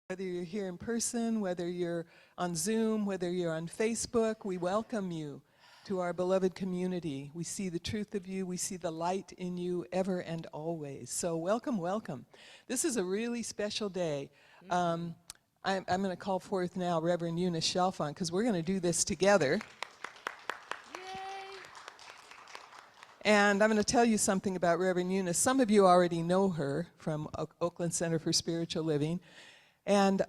Whether you're here in person, whether you're on Zoom, whether you're on Facebook, we welcome you to our beloved community. We see the truth of you. We see the light in you ever and always. So welcome, welcome. This is a really special day. I'm going to call forth now Reverend Eunice Chalfant because we're going to do this together. And I'm going to tell you something about Reverend Eunice. Some of you already know her from Oakland Center for Spiritual Living. And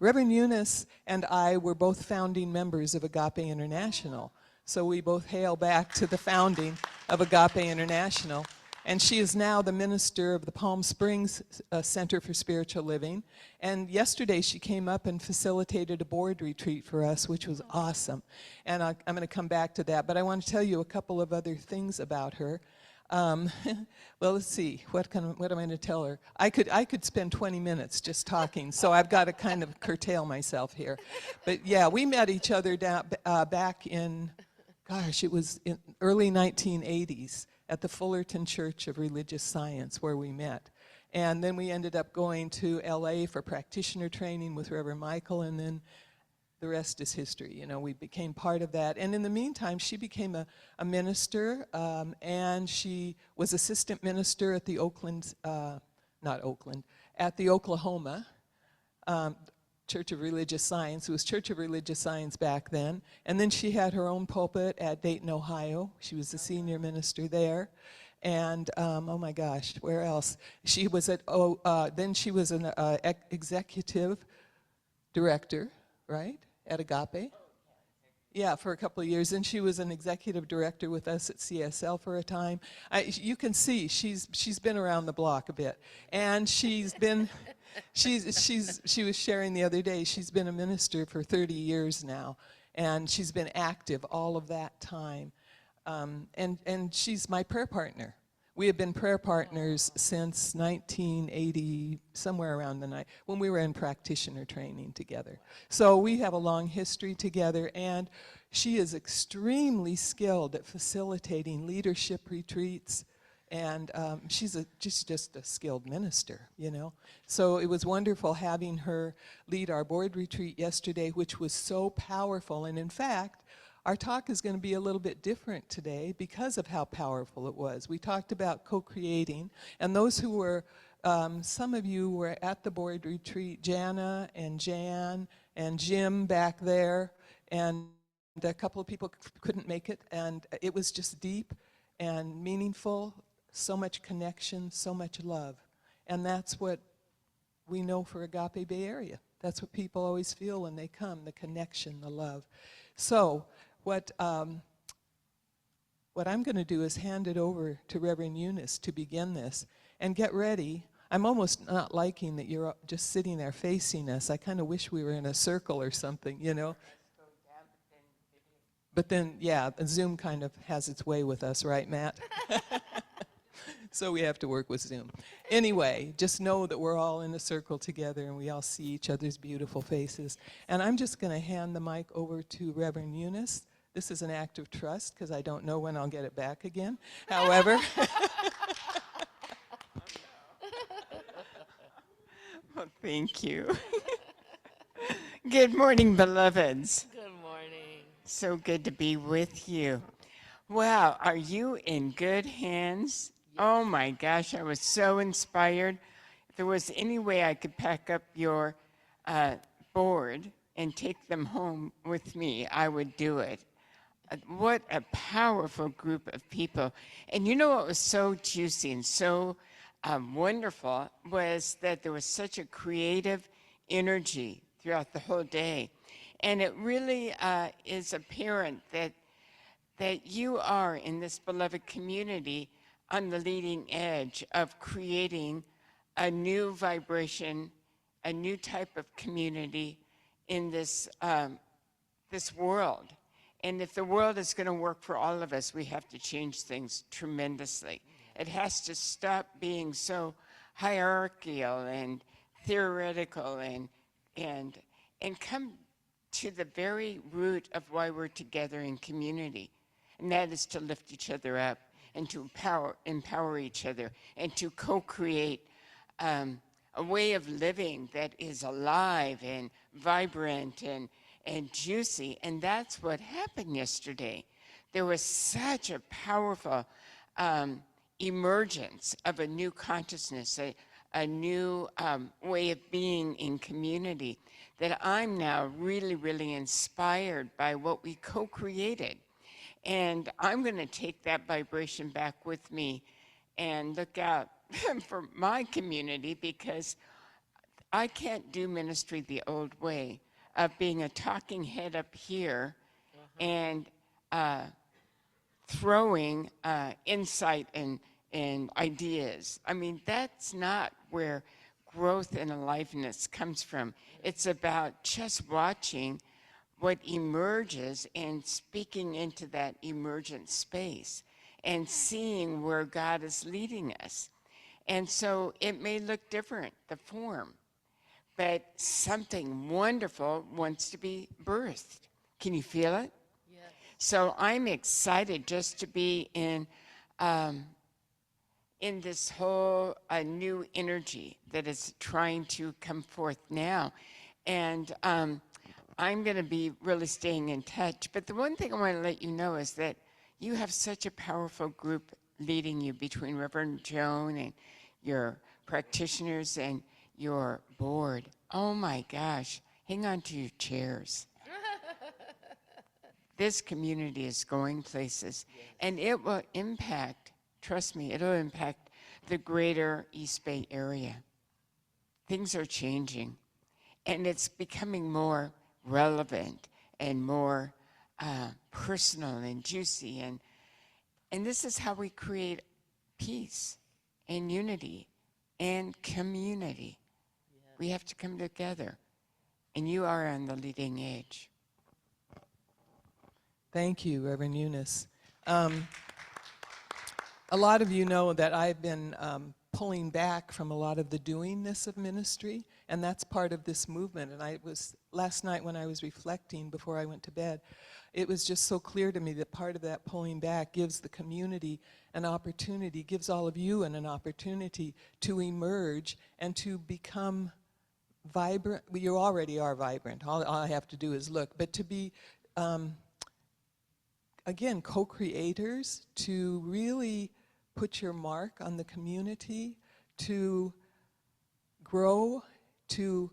Reverend Eunice and I were both founding members of Agape International. So we both hail back to the founding of Agape International. And she is now the minister of the Palm Springs Center for Spiritual Living. And yesterday she came up and facilitated a board retreat for us, which was awesome. And I'm going to come back to that. But I want to tell you a couple of other things about her. Well, let's see, what am I going to tell her? I could spend 20 minutes just talking, so I've got to kind of curtail myself here. But yeah, we met each other back in, gosh, it was in early 1980s at the Fullerton Church of Religious Science where we met. And then we ended up going to LA for practitioner training with Reverend Michael, and then the rest is history. You know, we became part of that. And in the meantime, she became a minister, and she was assistant minister at the at the Oklahoma Church of Religious Science. It was Church of Religious Science back then. And then she had her own pulpit at Dayton, Ohio. She was the senior minister there. And, oh my gosh, where else? She was at, then she was an executive director, right? At Agape. Yeah, for a couple of years. And she was an executive director with us at CSL for a time. You can see she's been around the block a bit. And she's been, she was sharing the other day, she's been a minister for 30 years now. And she's been active all of that time. And she's my prayer partner. We have been prayer partners since 1980, somewhere around the night, when we were in practitioner training together. So we have a long history together, and she is extremely skilled at facilitating leadership retreats, and she's just a skilled minister, you know. So it was wonderful having her lead our board retreat yesterday, which was so powerful, and in fact, our talk is going to be a little bit different today because of how powerful it was. We talked about co-creating, and those who were, some of you were at the board retreat, Jana and Jan and Jim back there, and a couple of people couldn't make it, and it was just deep and meaningful, so much connection, so much love. And that's what we know for Agape Bay Area. That's what people always feel when they come, the connection, the love. So, what I'm going to do is hand it over to Reverend Eunice to begin this. And get ready. I'm almost not liking that you're just sitting there facing us. I kind of wish we were in a circle or something, you know. But then, yeah, Zoom kind of has its way with us, right, Matt? So we have to work with Zoom. Anyway, just know that we're all in a circle together and we all see each other's beautiful faces. And I'm just going to hand the mic over to Reverend Eunice. This is an act of trust because I don't know when I'll get it back again. However, well, thank you. Good morning, beloveds. Good morning. So good to be with you. Wow, are you in good hands? Yes. Oh my gosh, I was so inspired. If there was any way I could pack up your board and take them home with me, I would do it. What a powerful group of people. And you know what was so juicy and so wonderful was that there was such a creative energy throughout the whole day. And it really is apparent that you are in this beloved community on the leading edge of creating a new vibration, a new type of community in this, this world. And if the world is going to work for all of us, we have to change things tremendously. It has to stop being so hierarchical and theoretical and come to the very root of why we're together in community. And that is to lift each other up and to empower each other and to co-create a way of living that is alive and vibrant and juicy. And that's what happened yesterday. There was such a powerful emergence of a new consciousness, a new way of being in community, that I'm now really, really inspired by what we co-created. And I'm going to take that vibration back with me and look out for my community, because I can't do ministry the old way of being a talking head up here and throwing insight and ideas. I mean, that's not where growth and aliveness comes from. It's about just watching what emerges and speaking into that emergent space and seeing where God is leading us. And so it may look different, the form, but something wonderful wants to be birthed. Can you feel it? Yes. So I'm excited just to be in this whole new energy that is trying to come forth now. And I'm going to be really staying in touch. But the one thing I want to let you know is that you have such a powerful group leading you, between Reverend Joan and your practitioners and your board. Oh my gosh, hang on to your chairs. This community is going places, and it will impact, trust me, it'll impact the greater East Bay area. Things are changing, and it's becoming more relevant and more personal and juicy, and this is how we create peace and unity and community. We have to come together, and you are on the leading edge. Thank you, Reverend Eunice. A lot of you know that I've been pulling back from a lot of the doingness of ministry, and that's part of this movement. And last night when I was reflecting before I went to bed, it was just so clear to me that part of that pulling back gives the community an opportunity, gives all of you an opportunity to emerge and to become vibrant. Well, you already are vibrant. All I have to do is look. But to be, again, co-creators, to really put your mark on the community, to grow, to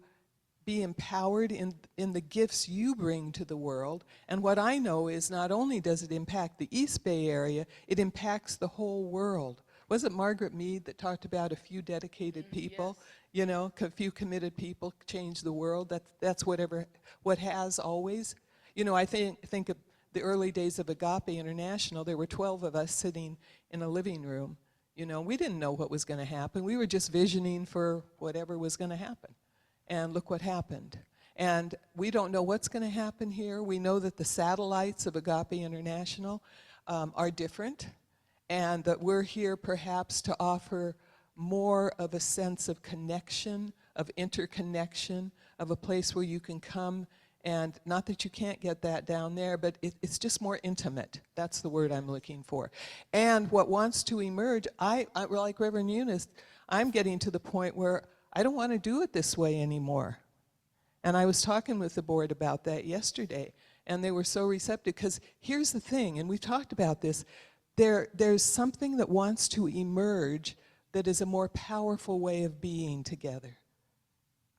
be empowered in the gifts you bring to the world. And what I know is not only does it impact the East Bay area, it impacts the whole world. Was it Margaret Mead that talked about a few dedicated people? Yes. You know, a few committed people change the world. That's what has always. You know, I think of the early days of Agape International. There were 12 of us sitting in a living room. You know, we didn't know what was going to happen. We were just visioning for whatever was going to happen. And look what happened. And we don't know what's going to happen here. We know that the satellites of Agape International are different, and that we're here perhaps to offer more of a sense of connection, of interconnection, of a place where you can come, and not that you can't get that down there, but it's just more intimate. That's the word I'm looking for. And what wants to emerge, I like Reverend Eunice, I'm getting to the point where I don't want to do it this way anymore. And I was talking with the board about that yesterday, and they were so receptive, because here's the thing, and we've talked about this, there's something that wants to emerge that is a more powerful way of being together.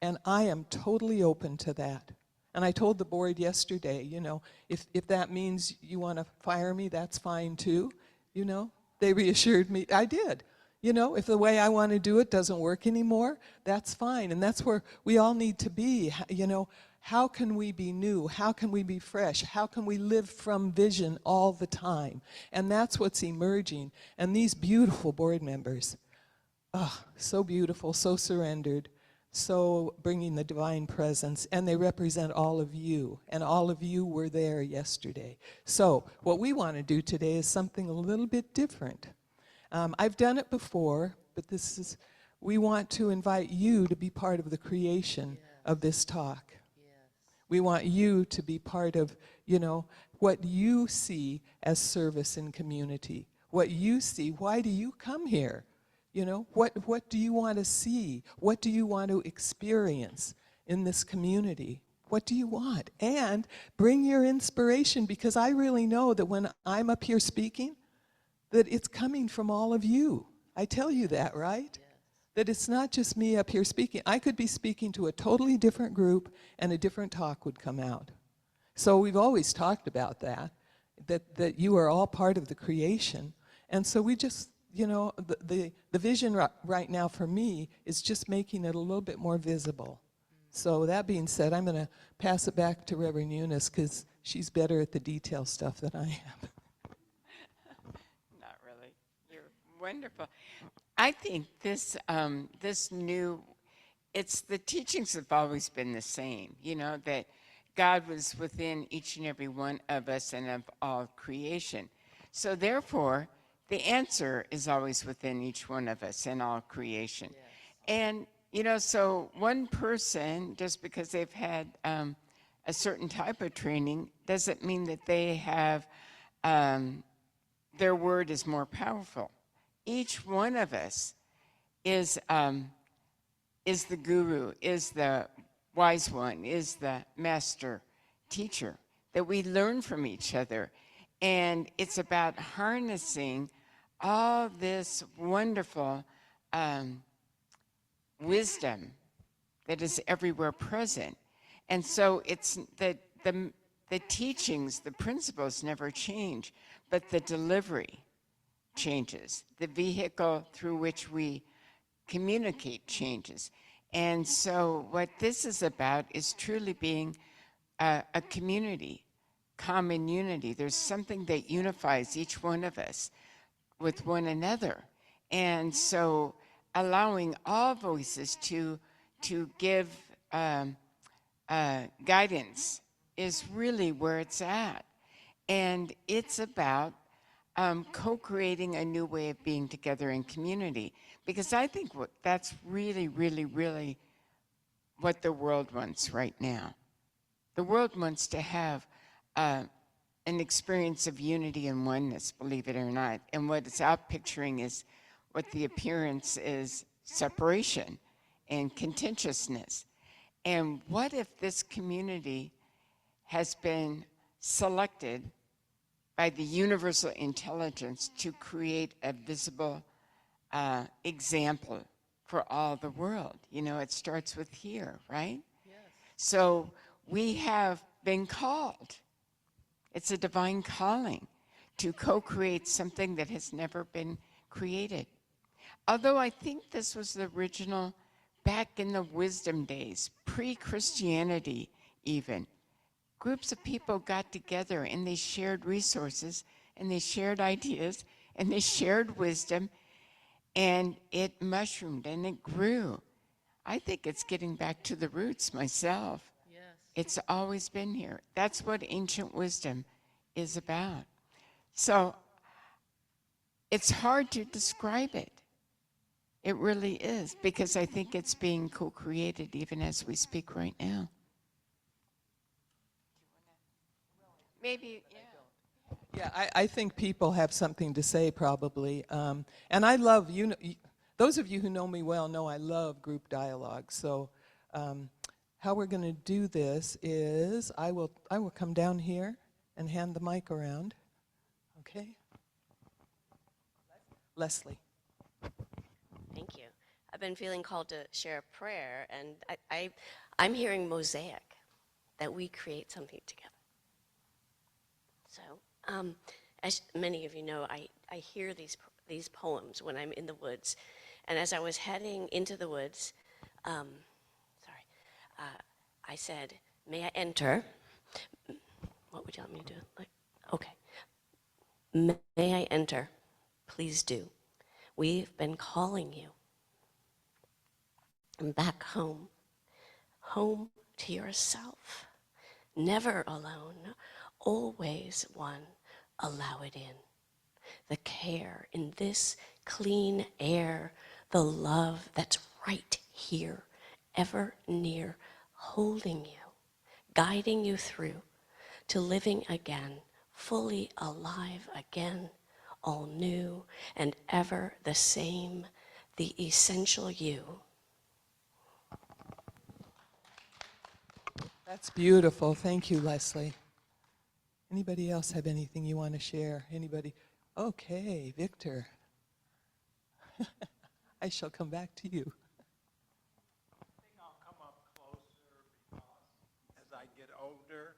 And I am totally open to that. And I told the board yesterday, you know, if that means you want to fire me, that's fine too, you know. They reassured me. I did. You know, if the way I want to do it doesn't work anymore, that's fine. And that's where we all need to be. You know, how can we be new? How can we be fresh? How can we live from vision all the time? And that's what's emerging. And these beautiful board members, oh, so beautiful, so surrendered, so bringing the divine presence. And they represent all of you. And all of you were there yesterday. So what we want to do today is something a little bit different. I've done it before, but we want to invite you to be part of the creation of this talk. Yes. We want you to be part of, you know, what you see as service in community. What you see, why do you come here? You know, what do you want to see? What do you want to experience in this community? What do you want? And bring your inspiration, because I really know that when I'm up here speaking, that it's coming from all of you. I tell you that, right? Yes. That it's not just me up here speaking. I could be speaking to a totally different group and a different talk would come out. So we've always talked about that you are all part of the creation. And so we just, you know, the vision right now for me is just making it a little bit more visible. So that being said, I'm going to pass it back to Reverend Eunice, because she's better at the detail stuff than I am. Not really. You're wonderful. I think this it's the teachings have always been the same, you know, that God was within each and every one of us and of all creation. So therefore, the answer is always within each one of us and all creation. Yes. And, you know, so one person, just because they've had a certain type of training, doesn't mean that they have, their word is more powerful. Each one of us is the guru, is the wise one, is the master teacher, that we learn from each other. And it's about harnessing all this wonderful wisdom that is everywhere present. And so it's the teachings, the principles never change, but the delivery changes. The vehicle through which we communicate changes. And so what this is about is truly being a community, common unity. There's something that unifies each one of us with one another. And so allowing all voices to give guidance is really where it's at. And it's about co-creating a new way of being together in community. Because I think that's really, really, really what the world wants right now. The world wants to have an experience of unity and oneness, believe it or not. And what it's out picturing is what the appearance is separation and contentiousness. And what if this community has been selected by the universal intelligence to create a visible example for all the world? You know, it starts with here, right? Yes. So we have been called. It's a divine calling to co-create something that has never been created. Although I think this was the original back in the wisdom days, pre-Christianity even. Groups of people got together and they shared resources and they shared ideas and they shared wisdom, and it mushroomed and it grew. I think it's getting back to the roots myself. Yes. It's always been here. That's what ancient wisdom is about. So it's hard to describe it. It really is, because I think it's being co-created even as we speak right now. Maybe, yeah. Yeah, I think people have something to say probably. And I love, those of you who know me well know I love group dialogue. So how we're going to do this is I will come down here and hand the mic around. Okay? Leslie. Thank you. I've been feeling called to share a prayer, and I'm hearing mosaic, that we create something together. So, as many of you know, I hear these poems when I'm in the woods, and as I was heading into the woods, I said, "May I enter?" What would you want me to do? Okay. May I enter? Please do. We've been calling you. And back home, home to yourself. Never alone, always one. Allow it in. The care in this clean air, the love that's right here, ever near, holding you, guiding you through to living again, fully alive again, all new and ever the same, the essential you. That's beautiful. Thank you, Leslie. Anybody else have anything you want to share? Anybody? Okay, Victor. I shall come back to you. I think I'll come up closer because as I get older,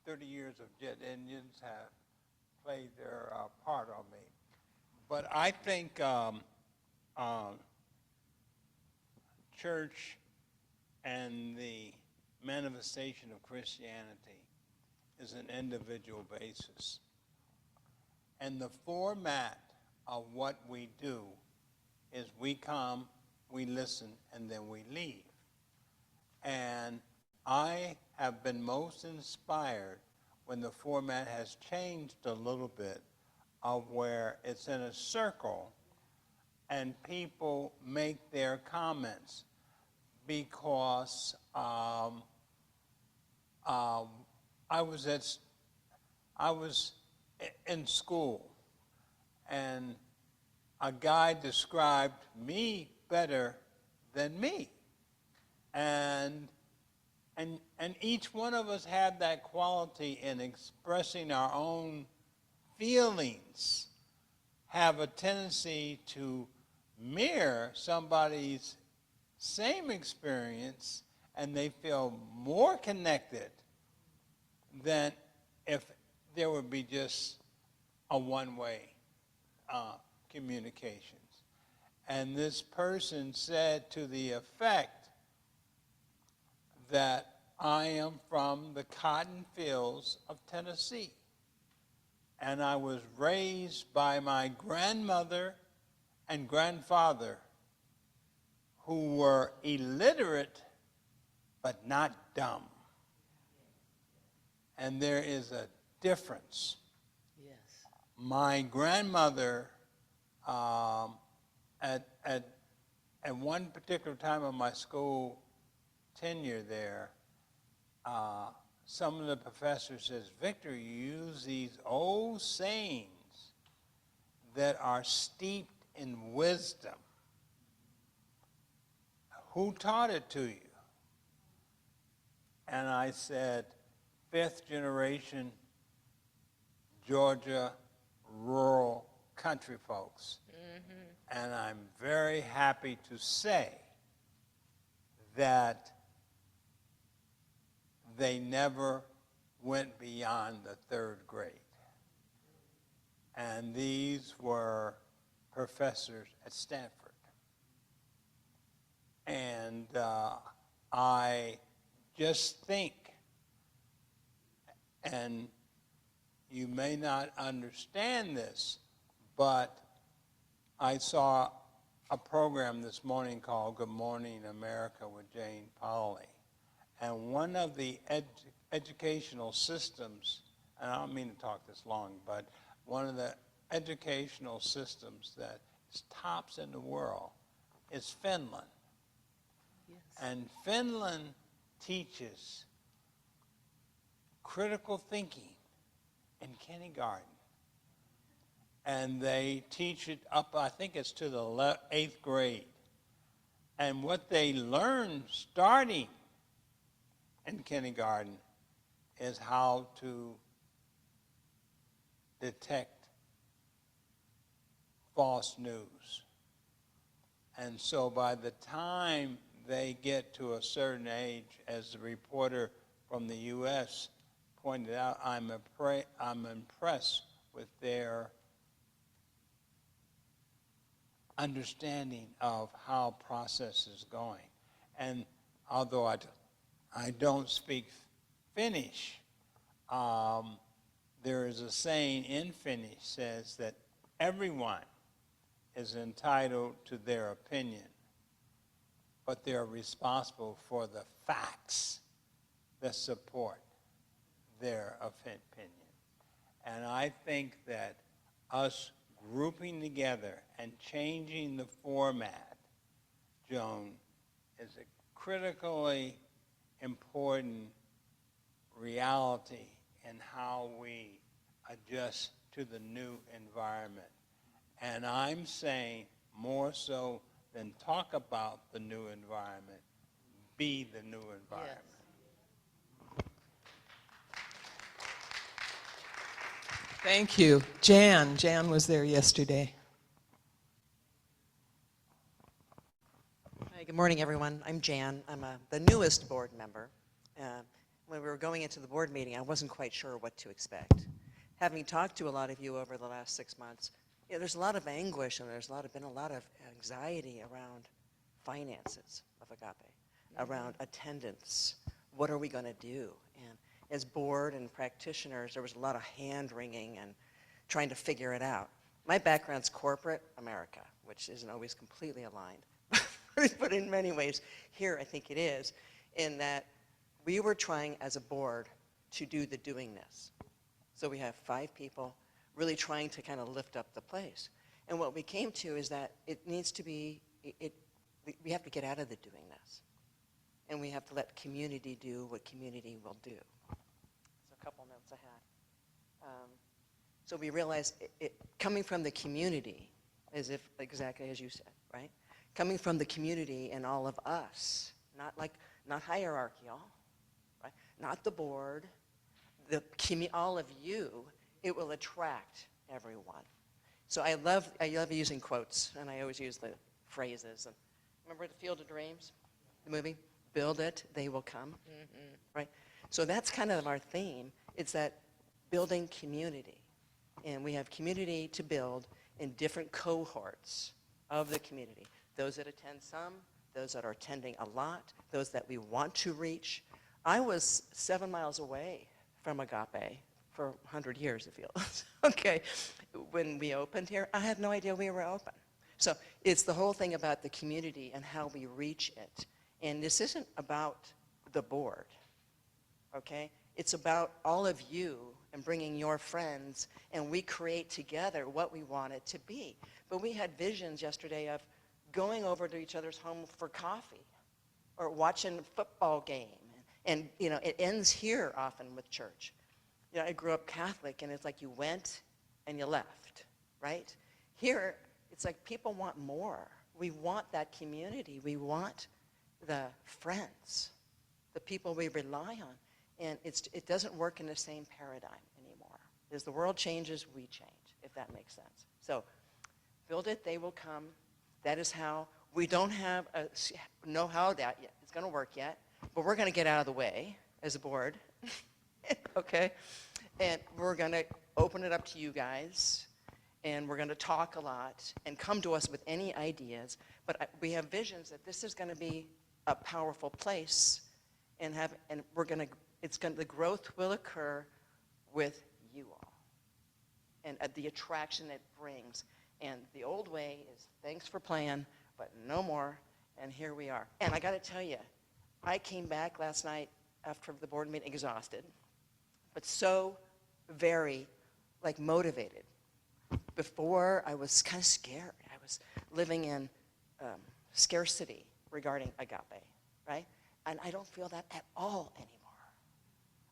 30 years of Jet Indians have played their part on me. But I think church and the manifestation of Christianity is an individual basis. And the format of what we do is we come, we listen, and then we leave. And I have been most inspired when the format has changed a little bit, of where it's in a circle and people make their comments, because I was in school, and a guy described me better than me. And each one of us had that quality in expressing our own feelings, have a tendency to mirror somebody's same experience, and they feel more connected than if there would be just a one-way communications. And this person said to the effect that I am from the cotton fields of Tennessee, and I was raised by my grandmother and grandfather, who were illiterate but not dumb. And there is a difference. Yes. My grandmother, at one particular time of my school tenure there, some of the professors says, Victor, you use these old sayings that are steeped in wisdom. Who taught it to you? And I said, 5th generation Georgia rural country folks. Mm-hmm. And I'm very happy to say that they never went beyond the 3rd grade. And these were professors at Stanford. And I just think, and you may not understand this, but I saw a program this morning called Good Morning America with Jane Pauley. And one of the educational systems, and I don't mean to talk this long, but one of the educational systems that is tops in the world is Finland. Yes. And Finland teaches critical thinking in kindergarten. And they teach it up, I think it's to the 8th grade. And what they learn starting in kindergarten is how to detect false news. And so by the time they get to a certain age, as the reporter from the U.S. pointed out, I'm impressed with their understanding of how process is going. And although I don't speak Finnish, there is a saying in Finnish says that everyone is entitled to their opinion, but they're responsible for the facts that support their opinion. And I think that us grouping together and changing the format, Joan, is a critically important reality in how we adjust to the new environment. And I'm saying more so than talk about the new environment. Be the new environment. Thank you. Jan was there yesterday. Hi, good morning, everyone. I'm Jan. I'm the newest board member. When we were going into the board meeting, I wasn't quite sure what to expect. Having talked to a lot of you over the last 6 months, there's a lot of anguish and there's been a lot of anxiety around finances of Agape, around attendance. What are we going to do? And as board and practitioners, there was a lot of hand-wringing and trying to figure it out. My background's corporate America, which isn't always completely aligned. But in many ways, here I think it is, in that we were trying as a board to do the doingness. So we have 5 people really trying to kind of lift up the place. And what we came to is that it needs to be, we have to get out of the doingness. And we have to let community do what community will do. So a couple notes I had. So we realized coming from the community, as if exactly as you said, right? Coming from the community and all of us, not hierarchical, right? Not the board, all of you, it will attract everyone. So I love using quotes, and I always use the phrases. And remember the Field of Dreams, the movie? Build it, they will come, right? So that's kind of our theme. It's that building community. And we have community to build in different cohorts of the community. Those that attend some, those that are attending a lot, those that we want to reach. I was 7 miles away from Agape for 100 years, it feels. Okay, when we opened here, I had no idea we were open. So it's the whole thing about the community and how we reach it. And this isn't about the board, okay? It's about all of you and bringing your friends, and we create together what we want it to be. But we had visions yesterday of going over to each other's home for coffee or watching a football game. And it ends here often with church. I grew up Catholic, and it's like you went and you left, right? Here, it's like people want more. We want that community. We want the friends, the people we rely on. And it doesn't work in the same paradigm anymore. As the world changes, we change, if that makes sense. So build it, they will come. That is how. We don't know how that yet. It's going to work yet, but we're going to get out of the way as a board, okay? And we're going to open it up to you guys, and we're going to talk a lot and come to us with any ideas. But we have visions that this is going to be a powerful place, and the growth will occur with you all, and the attraction it brings. And the old way is thanks for playing, but no more, and here we are. And I got to tell you, I came back last night after the board meeting exhausted, but so very motivated. Before, I was kind of scared. I was living in scarcity regarding Agape, right? And I don't feel that at all anymore.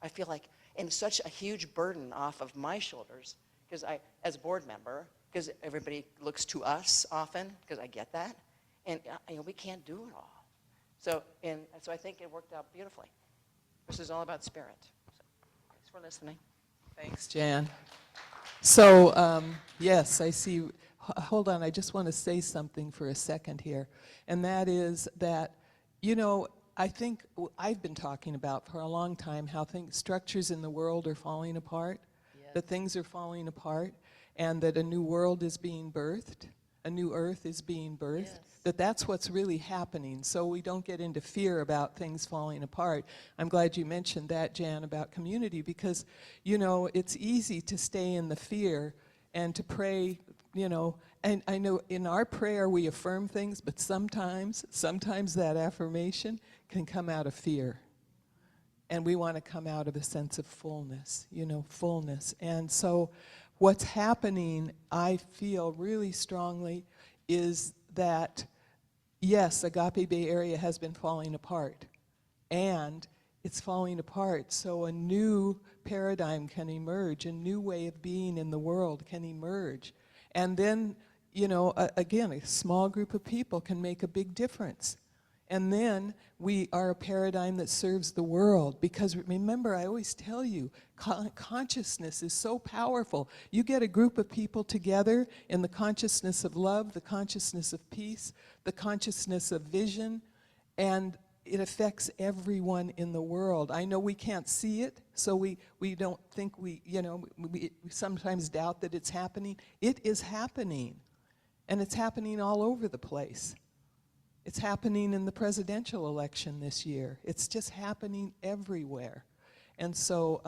I feel like, and such a huge burden off of my shoulders, because as a board member, because everybody looks to us often, because I get that, and we can't do it all. So I think it worked out beautifully. This is all about spirit. So, thanks for listening. Thanks, Jan. So, yes, I see. Hold on, I just want to say something for a second here. And that is that, I think I've been talking about for a long time how structures in the world are falling apart, that things are falling apart, and that a new world is being birthed, a new earth is being birthed, that's what's really happening, so we don't get into fear about things falling apart. I'm glad you mentioned that, Jan, about community, because, it's easy to stay in the fear and to pray, and I know in our prayer we affirm things, but sometimes that affirmation can come out of fear. And we want to come out of a sense of fullness, fullness. And so what's happening, I feel really strongly, is that, yes, Agape Bay Area has been falling apart. And it's falling apart, so a new paradigm can emerge, a new way of being in the world can emerge. And then again, a small group of people can make a big difference. And then we are a paradigm that serves the world. Because remember, I always tell you, consciousness is so powerful. You get a group of people together in the consciousness of love, the consciousness of peace, the consciousness of vision, and it affects everyone in the world. I know we can't see it, so we don't think we sometimes doubt that it's happening. It is happening, and it's happening all over the place. It's happening in the presidential election this year. It's just happening everywhere. And so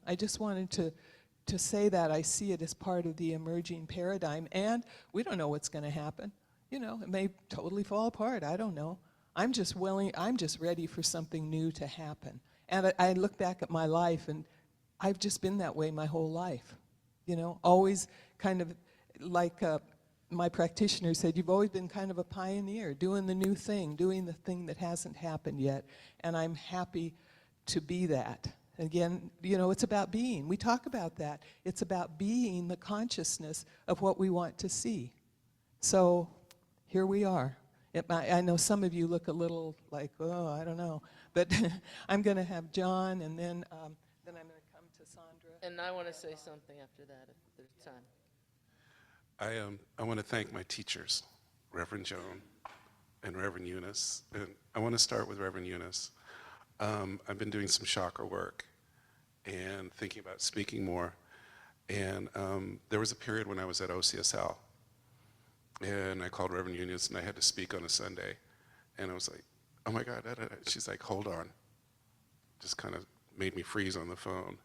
I just wanted to say that I see it as part of the emerging paradigm, and we don't know what's going to happen. It may totally fall apart. I don't know. I'm just ready for something new to happen. And I look back at my life, and I've just been that way my whole life. Always kind of like my practitioner said, you've always been kind of a pioneer, doing the new thing, doing the thing that hasn't happened yet. And I'm happy to be that. Again, it's about being. We talk about that. It's about being the consciousness of what we want to see. So here we are. I know some of you look a little like, oh, I don't know. But I'm going to have John, and then I'm going to come to Sandra. And I want to say something after that if there's time. I want to thank my teachers, Reverend Joan and Reverend Eunice. And I want to start with Reverend Eunice. I've been doing some chakra work and thinking about speaking more. And there was a period when I was at OCSL, and I called Reverend Eunice, and I had to speak on a Sunday. And I was like, oh my God, she's like, hold on. Just kind of made me freeze on the phone.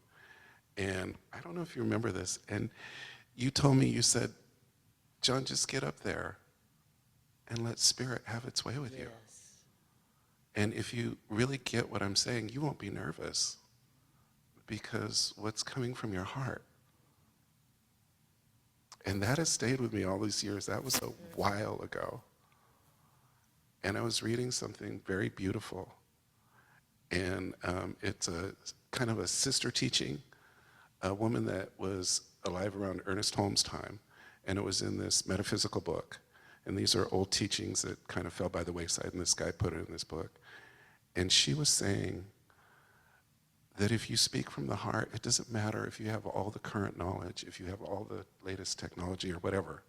And I don't know if you remember this. And you told me, you said, John, just get up there and let Spirit have its way with you. Yes. And if you really get what I'm saying, you won't be nervous, because what's coming from your heart. And that has stayed with me all these years. That was a while ago. And I was reading something very beautiful. And it's a kind of a sister teaching, a woman that was alive around Ernest Holmes' time. And it was in this metaphysical book. And these are old teachings that kind of fell by the wayside, and this guy put it in this book. And she was saying that if you speak from the heart, it doesn't matter if you have all the current knowledge, if you have all the latest technology or whatever,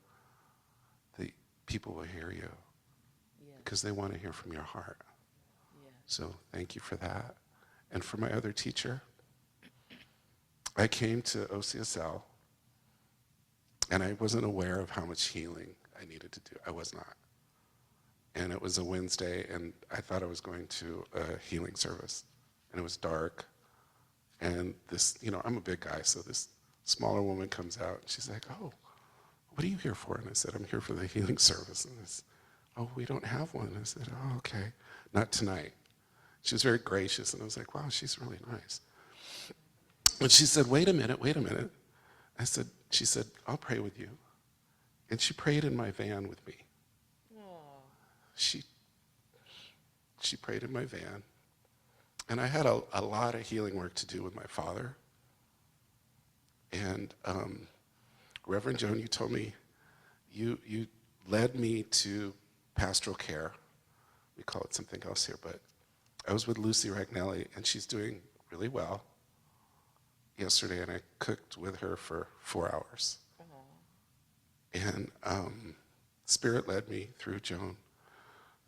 the people will hear you, because they want to hear from your heart. Yeah. So thank you for that. And for my other teacher, I came to OCSL, and I wasn't aware of how much healing I needed to do. I was not. And it was a Wednesday, and I thought I was going to a healing service. And it was dark. And this, I'm a big guy, so this smaller woman comes out, and she's like, oh, what are you here for? And I said, I'm here for the healing service. And I said, oh, we don't have one. And I said, oh, okay. Not tonight. She was very gracious, and I was like, wow, she's really nice. And she said, wait a minute. She said, I'll pray with you. And she prayed in my van with me. Aww. She prayed in my van. And I had a lot of healing work to do with my father. And Reverend Joan, you told me, you led me to pastoral care. We call it something else here, but I was with Lucy Ragnelli, and she's doing really well yesterday, and I cooked with her for 4 hours. And Spirit led me through Joan,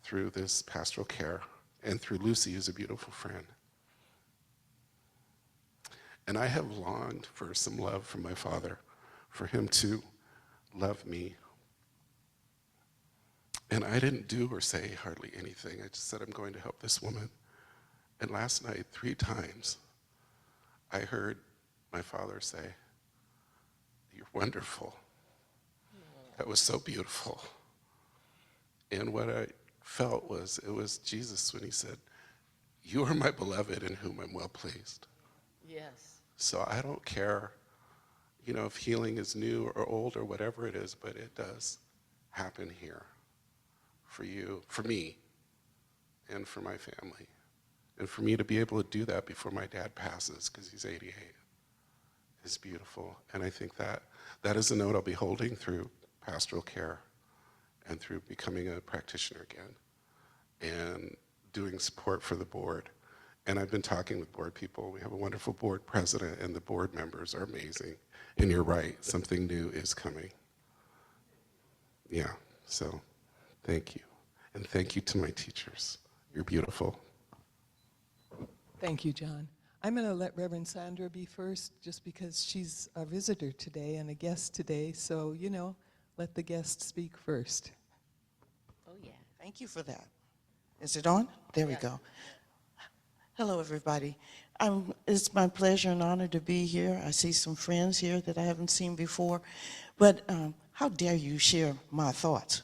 through this pastoral care, and through Lucy, who's a beautiful friend. And I have longed for some love from my father, for him to love me. And I didn't do or say hardly anything. I just said, I'm going to help this woman. And last night, 3 times, I heard my father say, you're wonderful. That was so beautiful. And what I felt was, it was Jesus when he said, you are my beloved in whom I'm well pleased. Yes. So I don't care, if healing is new or old or whatever it is, but it does happen here for you, for me, and for my family. And for me to be able to do that before my dad passes, because he's 88, is beautiful. And I think that is a note I'll be holding through pastoral care and through becoming a practitioner again and doing support for the board. And I've been talking with board people. We have a wonderful board president, and the board members are amazing. And you're right, something new is coming. Yeah, so thank you. And thank you to my teachers. You're beautiful. Thank you, John. I'm going to let Reverend Sandra be first just because she's a visitor today and a guest today. So, you know, let the guest speak first. Oh, yeah. Thank you for that. Is it on? There we Yeah. go. Hello, everybody. It's my pleasure and honor to be here. I see some friends here that I haven't seen before. But how dare you share my thoughts?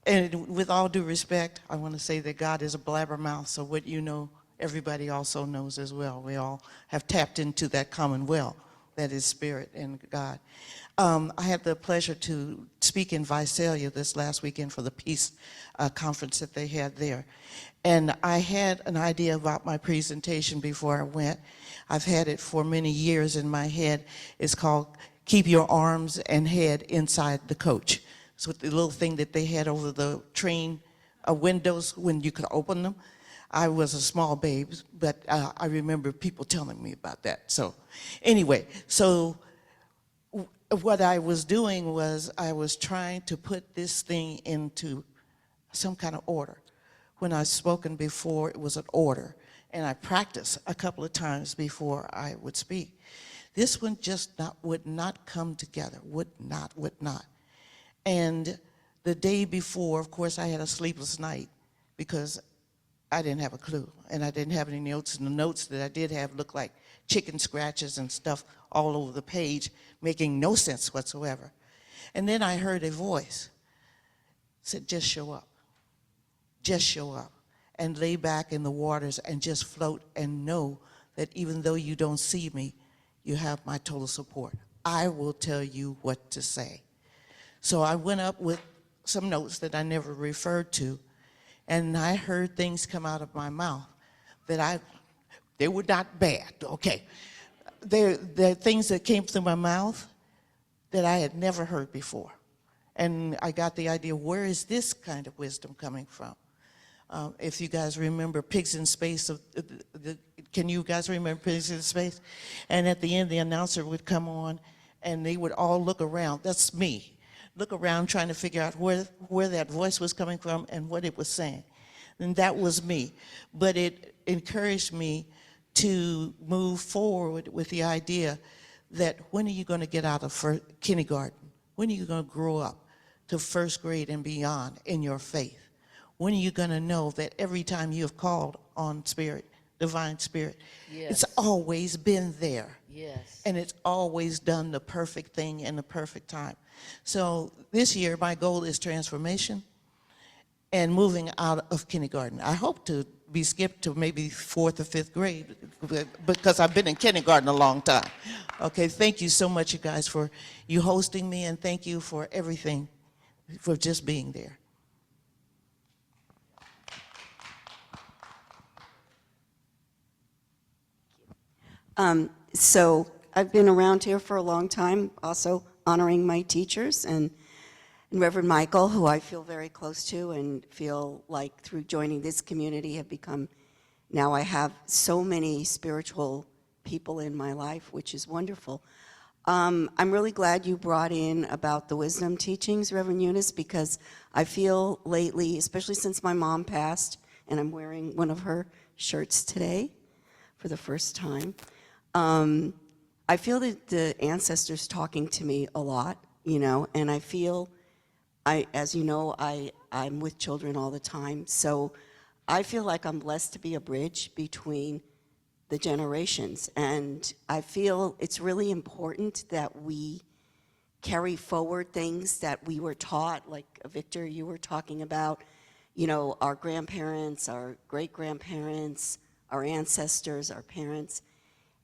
And with all due respect, I want to say that God is a blabbermouth, so what you know, everybody also knows as well. We all have tapped into that common well, that is spirit and God. I had the pleasure to speak in Visalia this last weekend for the peace conference that they had there. And I had an idea about my presentation before I went. I've had it for many years in my head. It's called Keep Your Arms and Head Inside the Coach. So the little thing that they had over the train windows when you could open them. I was a small babe, but I remember people telling me about that. So anyway, so what I was doing was I was trying to put this thing into some kind of order. When I've spoken before, it was an order, and I practiced a couple of times before I would speak. This one just would not come together, would not. And the day before, of course, I had a sleepless night because I didn't have a clue, and I didn't have any notes, and the notes that I did have looked like chicken scratches and stuff all over the page, making no sense whatsoever. And then I heard a voice said, just show up. Just show up and lay back in the waters and just float and know that even though you don't see me, you have my total support. I will tell you what to say. So I went up with some notes that I never referred to, and I heard things come out of my mouth that they were not bad, okay. They're things that came through my mouth that I had never heard before. And I got the idea, where is this kind of wisdom coming from? If you guys remember Pigs in Space, can you guys remember Pigs in Space? And at the end, the announcer would come on, and they would all look around. That's me. Look around trying to figure out where that voice was coming from and what it was saying. And that was me. But it encouraged me to move forward with the idea that when are you going to get out of kindergarten? When are you going to grow up to first grade and beyond in your faith? When are you going to know that every time you have called on spirit, divine spirit, Yes. it's always been there. Yes. And it's always done the perfect thing in the perfect time. So this year, my goal is transformation and moving out of kindergarten. I hope to be skipped to maybe 4th or 5th grade because I've been in kindergarten a long time. Okay, thank you so much, you guys, for you hosting me, and thank you for everything, for just being there. So I've been around here for a long time, also honoring my teachers and Reverend Michael, who I feel very close to and feel like through joining this community have become, now I have so many spiritual people in my life, which is wonderful. I'm really glad you brought in about the wisdom teachings, Reverend Eunice, because I feel lately, especially since my mom passed, and I'm wearing one of her shirts today for the first time, I feel that the ancestors talking to me a lot, you know, and I feel, as you know, I'm with children all the time, so I feel like I'm blessed to be a bridge between the generations, and I feel it's really important that we carry forward things that we were taught, like Victor, you were talking about, you know, our grandparents, our great-grandparents, our ancestors, our parents,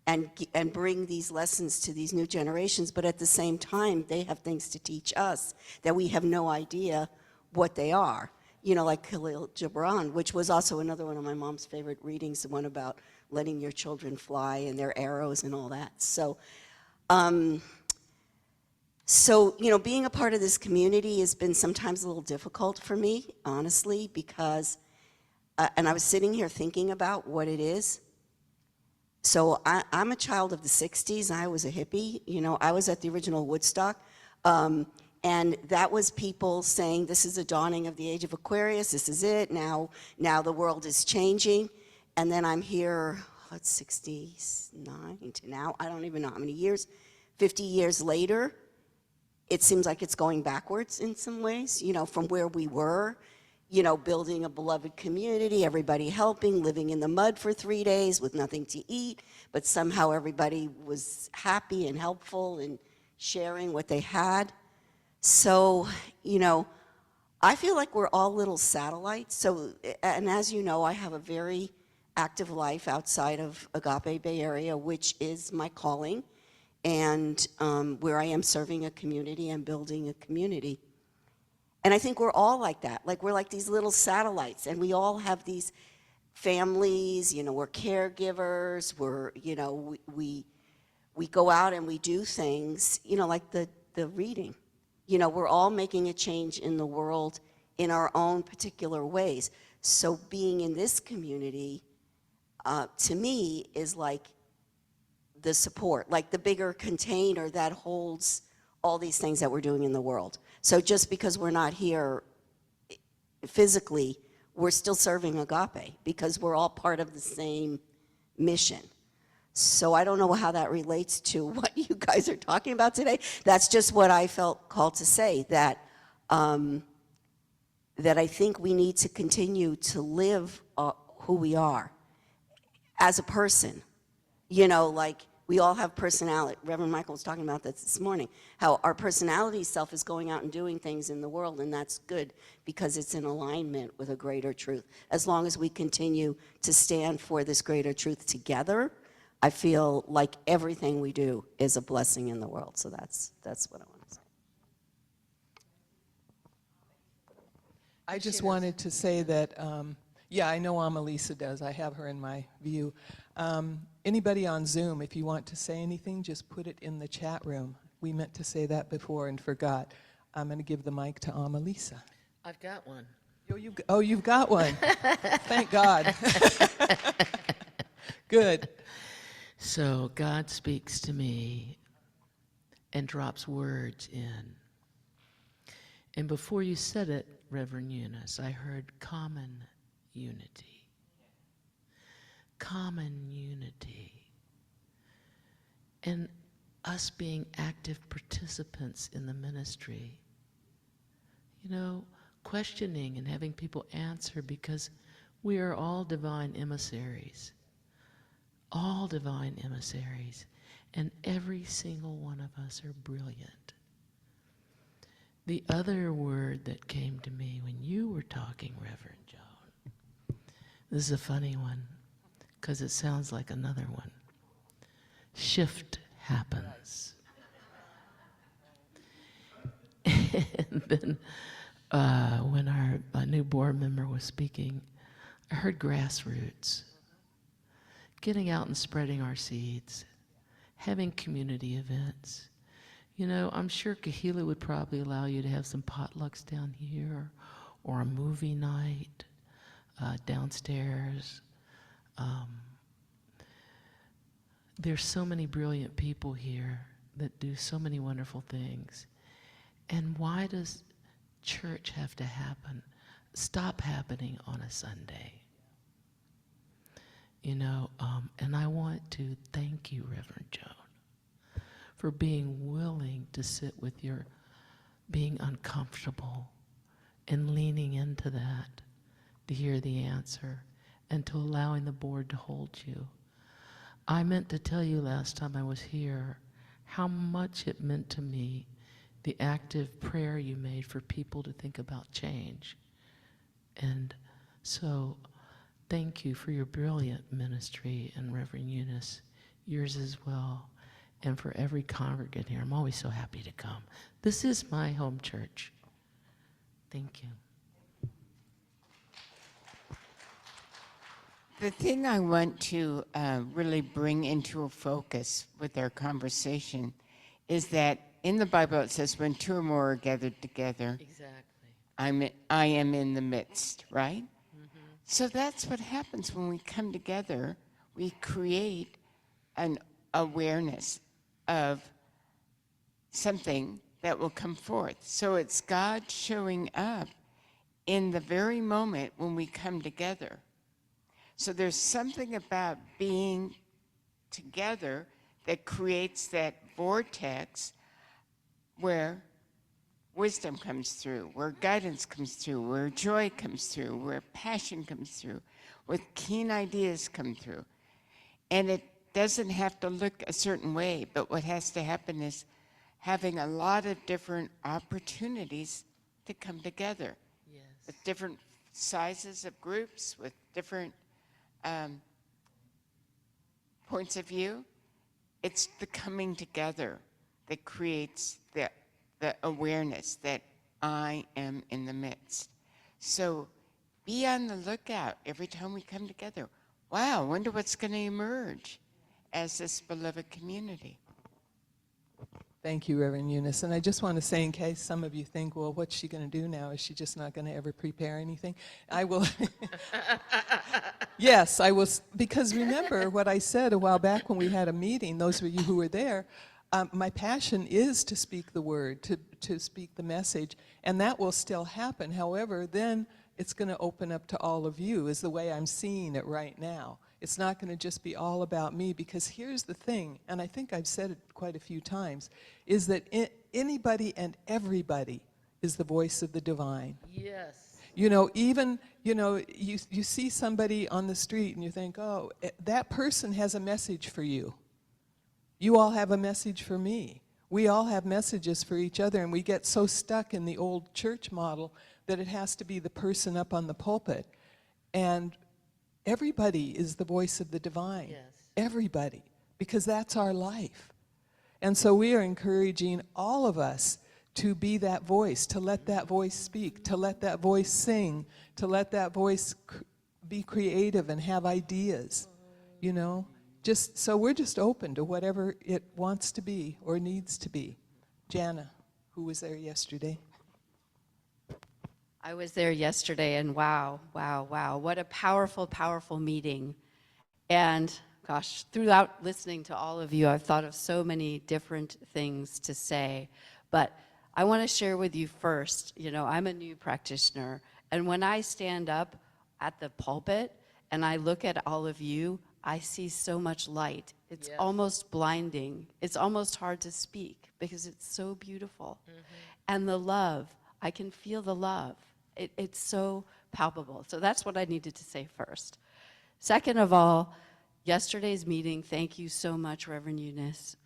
and bring these lessons to these new generations, but at the same time, they have things to teach us that we have no idea what they are. You know, like Khalil Gibran, which was also another one of my mom's favorite readings, the one about letting your children fly and their arrows and all that. So So, being a part of this community has been sometimes a little difficult for me, honestly, because, and I was sitting here thinking about what it is. So I'm a child of the 60s. I was a hippie. I was at the original Woodstock. And that was people saying, this is the dawning of the age of Aquarius. This is it. Now the world is changing. And then I'm here, 69 to now. I don't even know how many years. 50 years later, it seems like it's going backwards in some ways, from where we were, building a beloved community, everybody helping, living in the mud for 3 days with nothing to eat, but somehow everybody was happy and helpful and sharing what they had. So, I feel like we're all little satellites. So, and as you know, I have a very active life outside of Agape Bay Area, which is my calling, and where I am serving a community and building a community. And I think we're all like that. Like, we're like these little satellites, and we all have these families, we're caregivers, we go out and we do things, like the reading. We're all making a change in the world in our own particular ways. So being in this community, to me, is like the support, like the bigger container that holds all these things that we're doing in the world. So just because we're not here physically, we're still serving Agape because we're all part of the same mission. So I don't know how that relates to what you guys are talking about today. That's just what I felt called to say, that that I think we need to continue to live who we are as a person. Like, we all have personality. Reverend Michael was talking about that this morning, how our personality self is going out and doing things in the world, and that's good because it's in alignment with a greater truth. As long as we continue to stand for this greater truth together, I feel like everything we do is a blessing in the world. So that's what I want to say. I just wanted to say that, yeah, I know Amelisa does. I have her in my view. Anybody on Zoom, if you want to say anything, just put it in the chat room. We meant to say that before and forgot. I'm going to give the mic to Amelisa. I've got one. You've got one. Thank God. Good. So God speaks to me and drops words in. And before you said it, Reverend Eunice, I heard common unity. Common unity. And us being active participants in the ministry. Questioning and having people answer, because we are all divine emissaries. All divine emissaries. And every single one of us are brilliant. The other word that came to me when you were talking, Reverend Joan, this is a funny one, because it sounds like another one. Shift happens. And then when our new board member was speaking, I heard grassroots. Getting out and spreading our seeds. Having community events. I'm sure Kahila would probably allow you to have some potlucks down here, or a movie night downstairs. There's so many brilliant people here that do so many wonderful things. And why does church have to stop happening on a Sunday? And I want to thank you, Reverend Joan, for being willing to sit with your being uncomfortable and leaning into that to hear the answer and to allowing the board to hold you. I meant to tell you last time I was here how much it meant to me, the active prayer you made for people to think about change. And so thank you for your brilliant ministry, and Reverend Eunice, yours as well, and for every congregant here. I'm always so happy to come. This is my home church. Thank you. The thing I want to really bring into a focus with our conversation is that in the Bible it says, when two or more are gathered together, Exactly. I am in the midst, right? So that's what happens when we come together. We create an awareness of something that will come forth. So it's God showing up in the very moment when we come together. So there's something about being together that creates that vortex where wisdom comes through, where guidance comes through, where joy comes through, where passion comes through, where keen ideas come through. And it doesn't have to look a certain way, but what has to happen is having a lot of different opportunities to come together Yes. with different sizes of groups, with different points of view. It's the coming together that creates the awareness that I am in the midst. So be on the lookout every time we come together. Wow, I wonder what's going to emerge as this beloved community. Thank you, Reverend Eunice. And I just want to say, in case some of you think, well, what's she going to do now? Is she just not going to ever prepare anything? I will. Yes, I will. Because remember what I said a while back when we had a meeting, those of you who were there, my passion is to speak the word, to speak the message, and that will still happen. However, then it's going to open up to all of you, is the way I'm seeing it right now. It's not going to just be all about me, because here's the thing, and I think I've said it quite a few times, is that anybody and everybody is the voice of the divine. Yes. You know, even, you know, you see somebody on the street and you think, oh, that person has a message for you. You all have a message for me. We all have messages for each other, and we get so stuck in the old church model that it has to be the person up on the pulpit. And everybody is the voice of the divine. Yes. Everybody, because that's our life. And so we are encouraging all of us to be that voice, to let that voice speak, to let that voice sing, to let that voice be creative and have ideas, you know? Just so we're just open to whatever it wants to be or needs to be. Jana, who was there yesterday? I was there yesterday, and wow, what a powerful, powerful meeting. And gosh, throughout listening to all of you, I've thought of so many different things to say, but I want to share with you first, you know, I'm a new practitioner, and when I stand up at the pulpit and I look at all of you, I see so much light. It's Yes. almost blinding. It's almost hard to speak because it's so beautiful. And the love, I can feel the love. It's so palpable. So that's what I needed to say first. Second of all, yesterday's meeting, thank you so much, Reverend Eunice.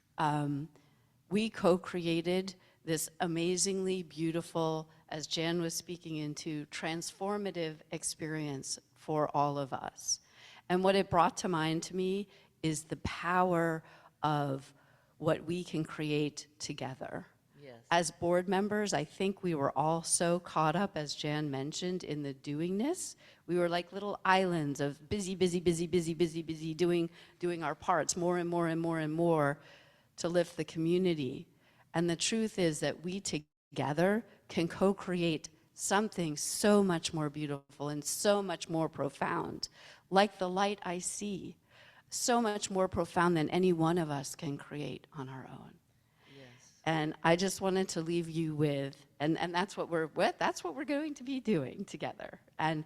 We co-created this amazingly beautiful, as Jan was speaking into, transformative experience for all of us. And what it brought to mind to me is the power of what we can create together. Yes. As board members, I think we were all so caught up, as Jan mentioned, in the doingness. We were like little islands of busy, doing our parts more and more and more and more to lift the community. And the truth is that we together can co-create something so much more beautiful and so much more profound, like the light I see, so much more profound than any one of us can create on our own. And I just wanted to leave you with, and that's what we're going to be doing together. And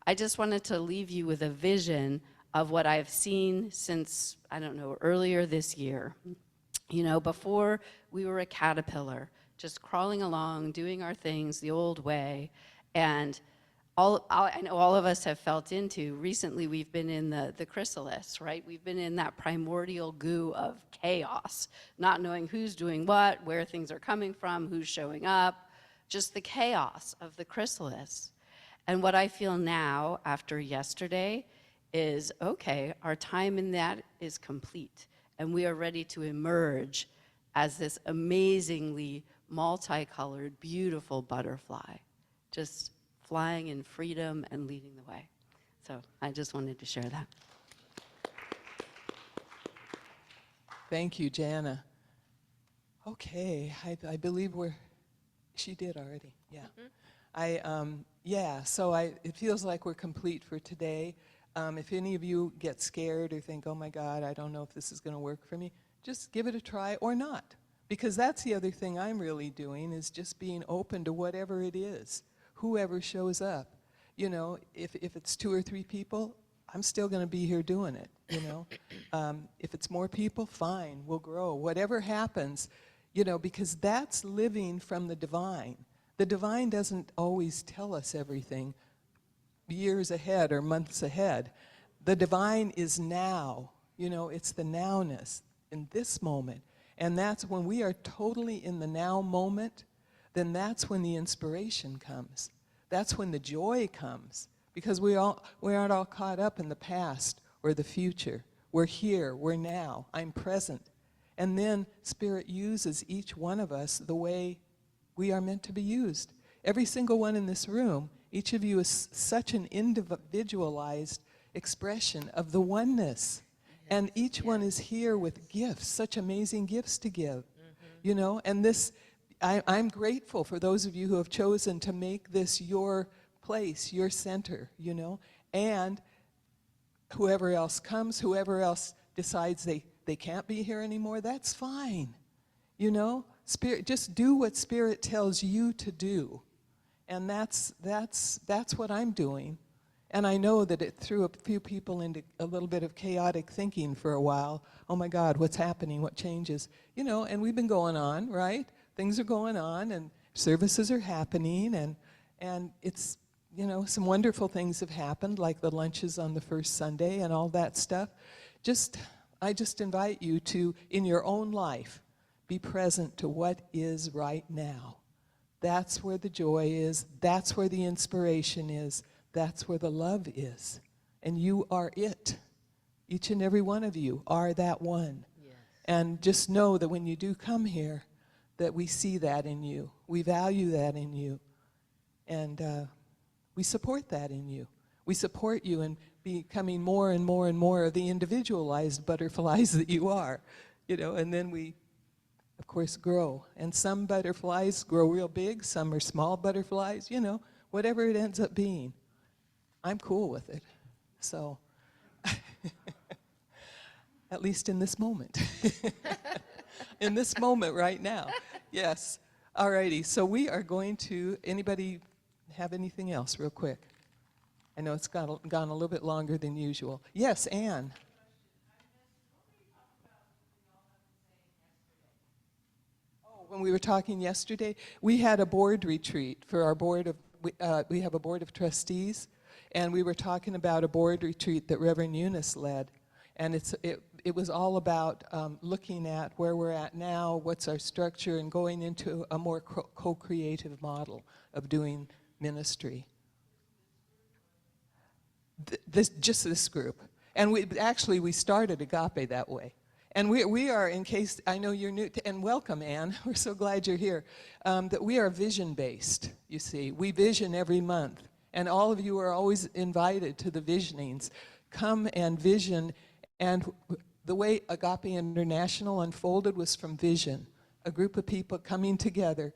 I just wanted to leave you with a vision of what I've seen since, I don't know, earlier this year. You know, before we were a caterpillar, just crawling along, doing our things the old way. And I know all of us have felt into, recently we've been in the chrysalis, right? We've been in that primordial goo of chaos, not knowing who's doing what, where things are coming from, who's showing up, just the chaos of the chrysalis. And what I feel now after yesterday is, okay, our time in that is complete, and we are ready to emerge as this amazingly multicolored, beautiful butterfly, just flying in freedom and leading the way. So I just wanted to share that. Thank you, Jana. Okay, I believe she did already, yeah. It feels like we're complete for today. If any of you get scared or think, oh my God, I don't know if this is going to work for me, just give it a try or not. Because that's the other thing I'm really doing, is just being open to whatever it is, whoever shows up. You know, if it's 2 or 3 people, I'm still going to be here doing it, you know. If it's more people, fine, we'll grow. Whatever happens, you know, because that's living from the divine. The divine doesn't always tell us everything years ahead or months ahead. The divine is now, you know, it's the nowness in this moment. And that's when we are totally in the now moment, then that's when the inspiration comes. That's when the joy comes, because we aren't all caught up in the past or the future. We're here, we're now, I'm present. And then Spirit uses each one of us the way we are meant to be used. Every single one in this room, each of you is such an individualized expression of the oneness. And each one is here with gifts, such amazing gifts to give. You know, and this, I'm grateful for those of you who have chosen to make this your place, your center, you know. And whoever else comes, whoever else decides they can't be here anymore, that's fine. You know, Spirit, just do what Spirit tells you to do. And that's what I'm doing. And I know that it threw a few people into a little bit of chaotic thinking for a while. Oh my God, what's happening? What changes? You know, and we've been going on, right? Things are going on and services are happening, and it's, you know, some wonderful things have happened, like the lunches on the first Sunday and all that stuff. I just invite you to, in your own life, be present to what is right now. That's where the joy is. That's where the inspiration is. That's where the love is. And you are it. Each and every one of you are that one. Yes. And just know that when you do come here, that we see that in you. We value that in you. And we support that in you. We support you in becoming more and more and more of the individualized butterflies that you are. You know, and then we, of course, grow. And some butterflies grow real big, some are small butterflies, you know, whatever it ends up being. I'm cool with it. So, at least in this moment. In this moment right now. Yes. All righty. So we are going to, anybody have anything else real quick? I know it's gone a little bit longer than usual. Yes, Anne. When we were talking yesterday, we had a board retreat for our board of, we have a board of trustees, and we were talking about a board retreat that Reverend Eunice led. And it was all about looking at where we're at now, what's our structure, and going into a more co-creative model of doing ministry. Just this group. And we started Agape that way. And we are, in case, I know you're new, and welcome, Anne. We're so glad you're here. That we are vision-based, you see. We vision every month. And all of you are always invited to the visionings. Come and vision. And the way Agape International unfolded was from vision. A group of people coming together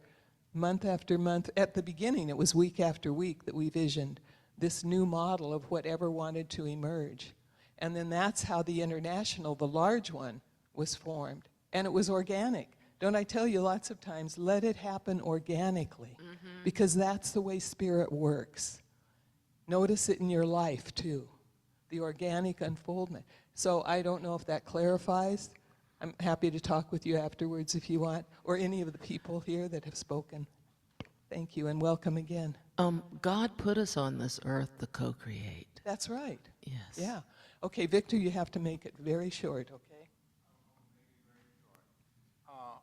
month after month. At the beginning, it was week after week that we visioned this new model of whatever wanted to emerge. And then that's how the international, the large one, was formed. And it was organic. Don't I tell you lots of times, let it happen organically, because that's the way Spirit works. Notice it in your life too, the organic unfoldment. So I don't know if that clarifies. I'm happy to talk with you afterwards if you want, or any of the people here that have spoken. Thank you and welcome again. God put us on this earth to co-create. That's right. Yes. Yeah. Okay, Victor, you have to make it very short, okay?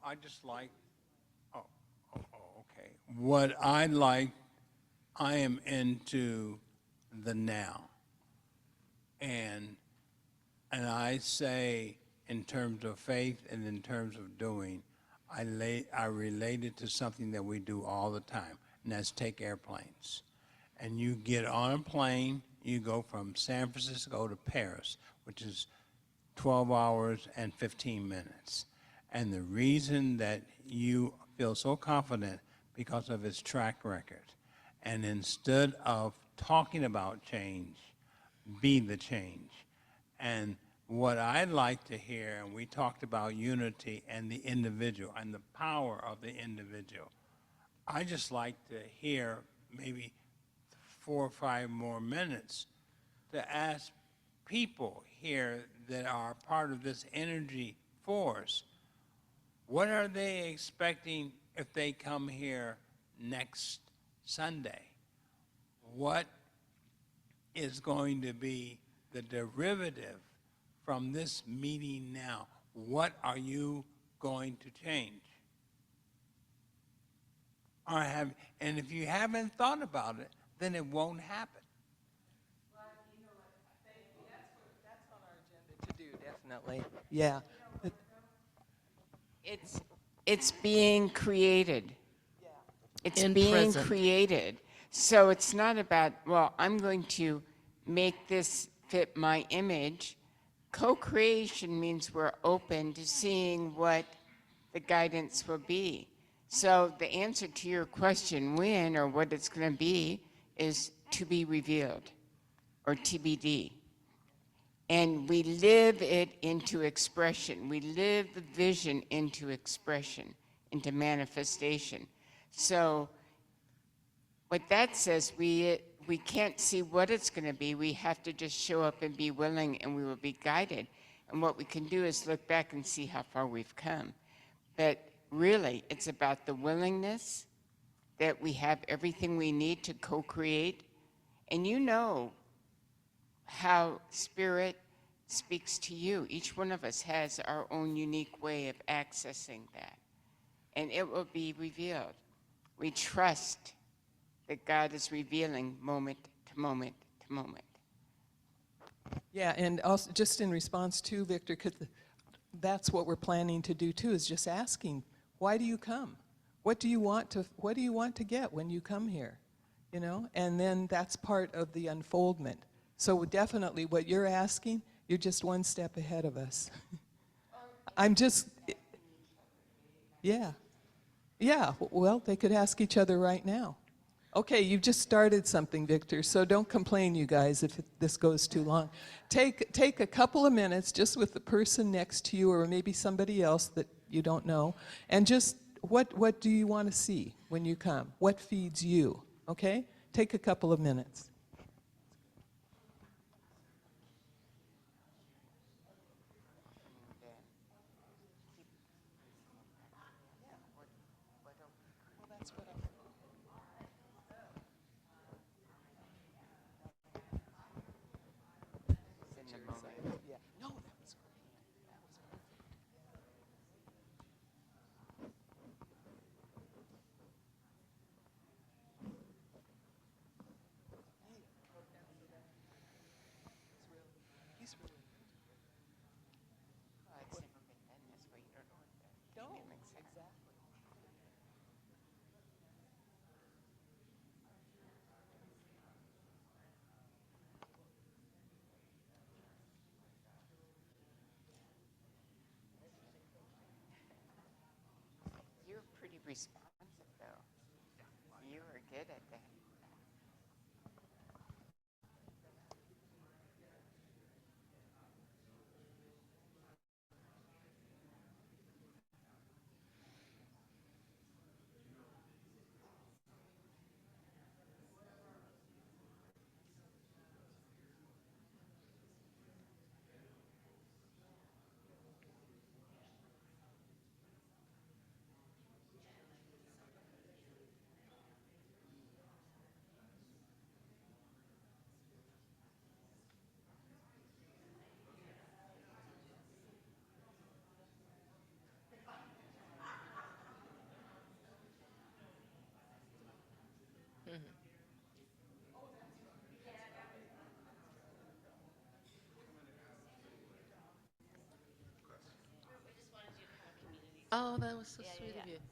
I just like, okay. What I like, I am into the now. And I say in terms of faith and in terms of doing, I relate it to something that we do all the time, and that's take airplanes. And you get on a plane, you go from San Francisco to Paris, which is 12 hours and 15 minutes. And the reason that you feel so confident because of his track record. And instead of talking about change, be the change. And what I'd like to hear, and we talked about unity and the individual and the power of the individual. I just like to hear maybe 4 or 5 more minutes to ask people here that are part of this energy force, what are they expecting if they come here next Sunday? What is going to be the derivative from this meeting now? What are you going to change? And if you haven't thought about it, then it won't happen. Well, you know what, thank you. That's on our agenda to do, definitely. Yeah. It's being created. It's In being present. created. So it's not about, well, I'm going to make this fit my image. Co-creation means we're open to seeing what the guidance will be. So the answer to your question, when or what it's going to be, is to be revealed or TBD. And we live it into expression. We live the vision into expression, into manifestation. So what that says, we can't see what it's going to be. We have to just show up and be willing, and we will be guided. And what we can do is look back and see how far we've come. But really, it's about the willingness that we have everything we need to co-create. And you know how Spirit speaks to you. Each one of us has our own unique way of accessing that. And it will be revealed. We trust that God is revealing moment to moment to moment. Yeah, and also just in response to Victor, 'cause that's what we're planning to do too, is just asking, why do you come? What do you want to get when you come here? You know, and then that's part of the unfoldment. So definitely what you're asking, you're just one step ahead of us. I'm just, yeah. Yeah, well, they could ask each other right now. Okay, you've just started something, Victor, so don't complain, you guys, if this goes too long. Take a couple of minutes just with the person next to you or maybe somebody else that you don't know, and just what do you want to see when you come? What feeds you, okay? Take a couple of minutes. Yeah. No, that was great. That was perfect. He's really Well, it's never been done this way. You don't know what the no, dynamics are. exactly. You're pretty responsive, though. You are good at that. Oh, that was so sweet of you.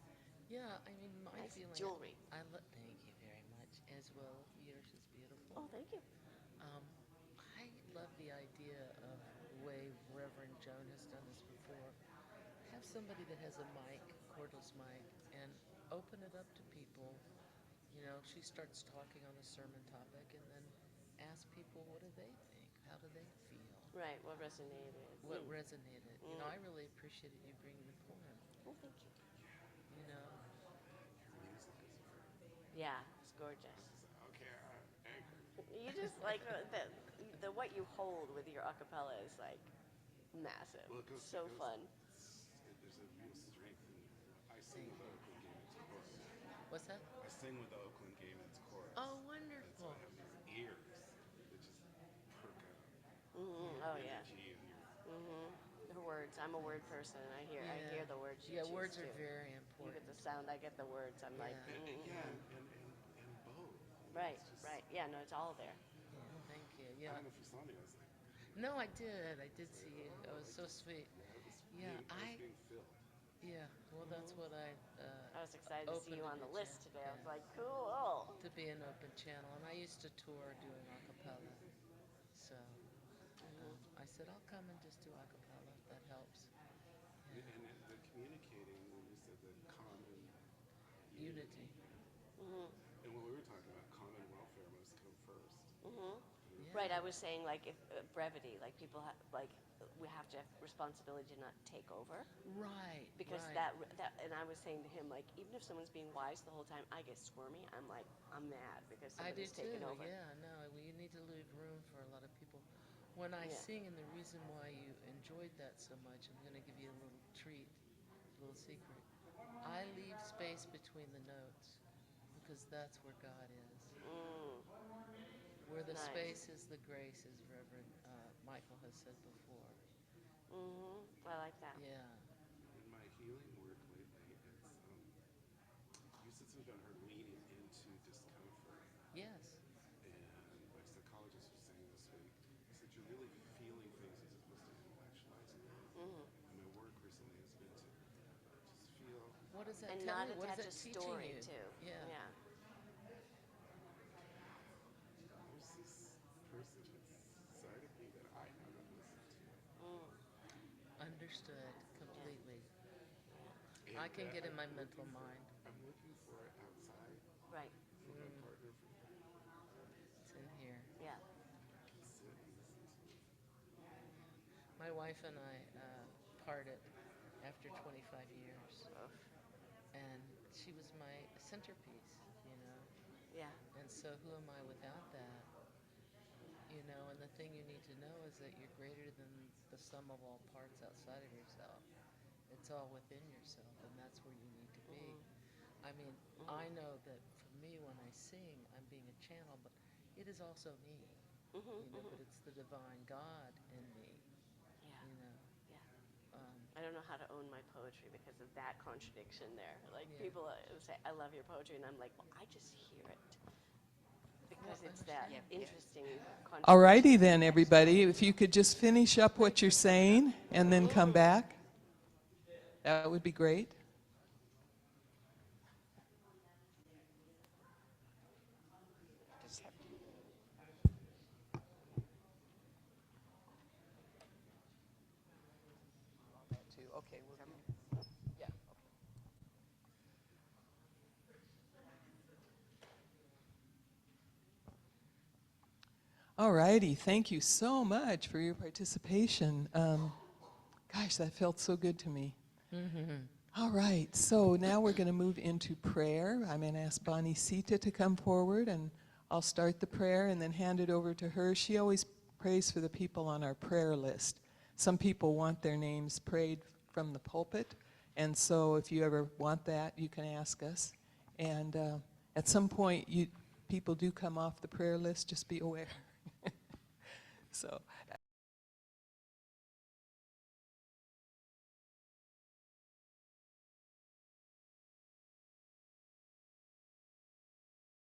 Yeah, I mean, my feeling. jewelry. Thank you very much. As well, yours is beautiful. Oh, thank you. Um, I love the idea of the way Reverend Joan has done this before. Have somebody that has a mic, cordless mic, and open it up to people. You know, she starts talking on the sermon topic and then ask people what do they think? How do they feel? Right, what resonated. What resonated? You know, I really appreciated you bringing the poem. Oh, thank you. You know, Yeah, it's gorgeous. Okay, You just like the what you hold with your acapella is like massive. well, it goes, So fun. there's a real strength in I sing with the Oakland Game its chorus. what's that? I sing with the Oakland Game its chorus. Oh, And so wonderful. I have these ears that just perk up Oh yeah. energy and your The words. I'm a word person. I hear the words. You Yeah, choose words are to. very You important. get the sound. I get the words. I'm like. yeah, and both. Right. Right. Yeah. No, it's all there. Yeah, thank you. I Yeah. don't know if you saw me. I was like, No, I did. I did see you. It was so sweet. Yeah, I was being filled. yeah. Well, that's what I I was excited to see opened you a on the good list channel, today. I was yeah. like, cool. To be an open channel, and I used to tour doing a cappella. So I said I'll come and just do a cappella if that helps. And the communicating, when you said the common Unity. and when we were talking about common welfare must come first. Yeah. Right. I was saying like if brevity, like people we have to have responsibility to not take over. Right. Because right. that and I was saying to him, like, even if someone's being wise the whole time, I get squirmy. I'm like, I'm mad because I do somebody's too. taken over. Yeah. No, you need to leave room for a lot of people. When I Yeah. sing, and the reason why you enjoyed that so much, I'm going to give you a little treat, a little secret. I leave space between the notes because that's where God is. Where the Nice. space is, the grace, as Reverend Michael has said before. I like that. Yeah. In my healing work lately, it's you said something about her leaning into discomfort. Yes. And my psychologist was saying this week, he said you're really feeling things as opposed to intellectualizing them. And my work recently has been to just feel. What does that And tell not you? What is attach that a teaching story you? too. Yeah. Yeah. There's this person inside of me that I haven't listened to. Understood completely. And I can that get in my I'm mental looking for- mind. I'm looking for it outside Right. for my partner for It's in here. Yeah. sit and listen to it. My wife and I parted after 25 years. And she was my centerpiece, you know. Yeah. And so who am I without that? You know, and the thing you need to know is that you're greater than the sum of all parts outside of yourself. It's all within yourself, and that's where you need to be. I mean, I know that for me, when I sing, I'm being a channel, but it is also me. You know, but it's the divine God in me. Yeah. You know. Yeah. I don't know how to own my poetry because of that contradiction there. Like Yeah. people say, "I love your poetry," and I'm like, "Well, I just hear it." Because Well, it's that understand. interesting contradiction. Alrighty then, everybody. If you could just finish up what you're saying and then come back, that would be great. Just have to. Okay, we're Come. yeah. All righty. Thank you so much for your participation. Gosh, that felt so good to me. All right. So now we're going to move into prayer. I'm going to ask Bonnie Sita to come forward, and I'll start the prayer and then hand it over to her. She always prays for the people on our prayer list. Some people want their names prayed from the pulpit, and so if you ever want that, you can ask us. And at some point, people do come off the prayer list. Just be aware. So